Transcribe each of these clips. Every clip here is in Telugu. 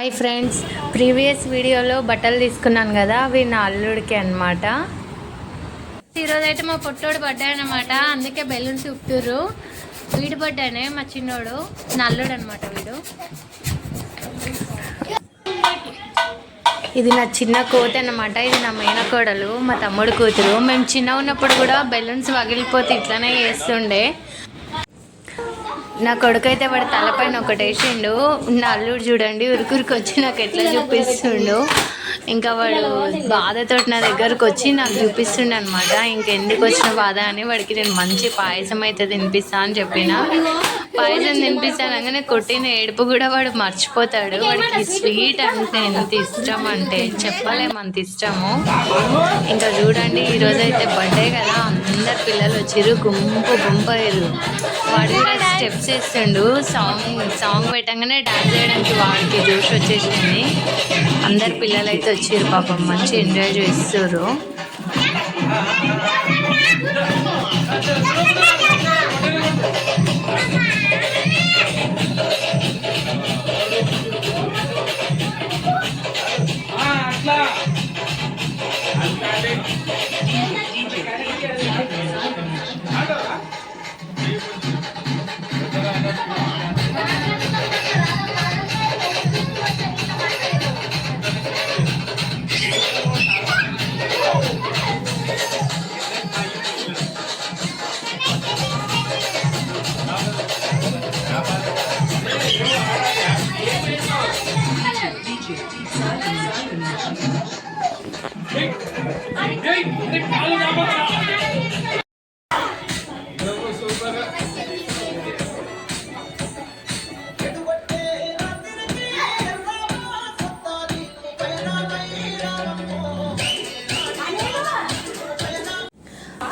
హాయ్ ఫ్రెండ్స్, ప్రీవియస్ వీడియోలో బట్టలు తీసుకున్నాను కదా, అవి నా అల్లుడికి అనమాట. ఈరోజు అయితే మా పొట్టోడు బర్త్డే అనమాట, అందుకే బెలూన్స్ ఉప్పుతుర్రు. వీడి బర్త్డేనే, మా చిన్నోడు, నా అల్లుడు అనమాట వీడు. ఇది నా చిన్న కోత అనమాట, ఇది నా మేనకోడలు, మా తమ్ముడు కూతురు. మేము చిన్న ఉన్నప్పుడు కూడా బెలూన్స్ పగిలిపోతే ఇట్లానే వేస్తుండే. నా కొడుకు అయితే వాడు తలపైన ఒకటి వేసిండు. నా అల్లుడు చూడండి ఉరుకురికి వచ్చి నాకు ఎట్లా చూపిస్తుండు. ఇంకా వాడు బాధతో నా దగ్గరకు వచ్చి నాకు చూపిస్తుండే అనమాట. ఇంకెందుకు వచ్చిన బాధ అని వాడికి నేను మంచి పాయసం అయితే తినిపిస్తా అని చెప్పిన. పాయసం తినిపిస్తానగానే కొట్టిన ఏడుపు కూడా వాడు మర్చిపోతాడు. వాడికి స్వీట్ అంటే ఎంత ఇష్టం అంటే చెప్పలేము, అంత ఇష్టము. ఇంకా చూడండి ఈరోజు అయితే బర్త్డే కదా, అందరు పిల్లలు వచ్చిర్రు, గుంపు అయ్యారు. వాడు కూడా స్టెప్స్ వేస్తుండు. సాంగ్ పెట్టగానే డాన్స్ చేయడానికి వాడికి జోష్ వచ్చేసింది. అందరు పిల్లలు అయితే వచ్చిర్రు, పాపం మంచి ఎంజాయ్ చేస్తుర్రు.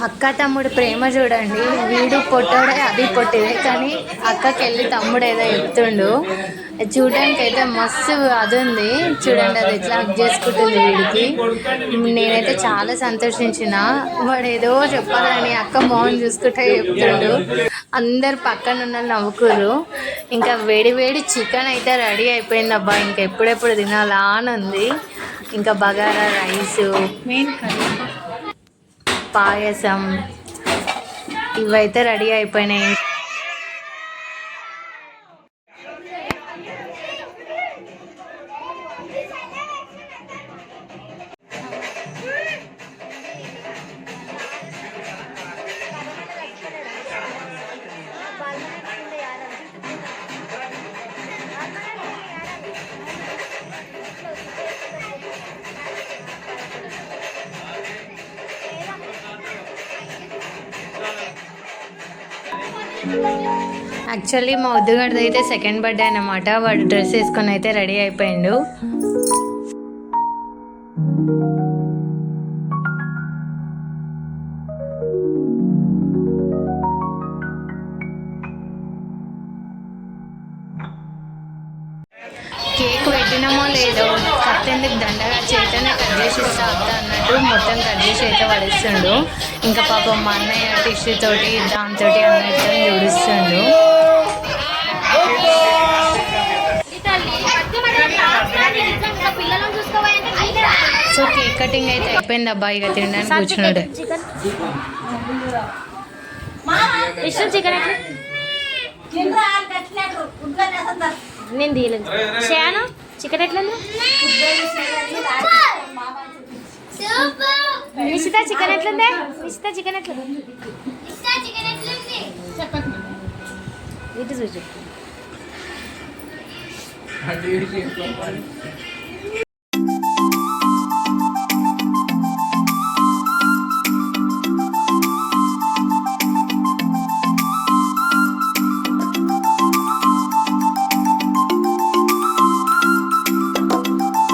అక్క తమ్ముడు ప్రేమ చూడండి. వీడు పొట్టాడే, అది పొట్టిదే, కానీ అక్కకి వెళ్ళి తమ్ముడు ఏదో చెప్తుండు. చూడడానికి అయితే మస్తు అది ఉంది చూడండి, అది ఎట్లా హక్ చేసుకుంటుంది వీడికి. నేనైతే చాలా సంతోషించిన. వాడు ఏదో చెప్పాలని అక్క మోహన్ చూసుకుంటే చెప్తుండు. అందరు పక్కన ఉన్న నవ్వుకురు. ఇంకా వేడి వేడి చికెన్ అయితే రెడీ అయిపోయింది అబ్బా, ఇంకా ఎప్పుడెప్పుడు తినాలా అని ఉంది. ఇంకా బగారా రైసు, మెయిన్ కర్రీ, పాయసం ఇవైతే రెడీ అయిపోయినాయి. యాక్చువల్లీ మా వద్దుగడిది అయితే సెకండ్ బర్త్డే అన్నమాట. వాడు డ్రెస్ వేసుకొని అయితే రెడీ అయిపోయిండు. కేక్ పెట్టినామో లేదో, కట్టేందుకు దండగా చేతనే కట్ చేసి ఇస్తా అన్నట్టు మొత్తం కట్ చేసి అయితే పడిస్తుండు. ఇంకా పాపం మా అన్నయ్య టిష్యూ తోటి దాంతో అన్నట్టు జోడిస్తుండు. సో కేక్ కటింగ్ అయితే అయిపోయింది అబ్బాయి, ఇక తినడానికి కూర్చున్నాడు. నేను తీయలేదు. షాను చికెన్ ఎట్లుంది? నిషిత చికెన్ ఎట్లుంది? నిషిత చికెన్ ఎట్లుంది? ఇటు చూసి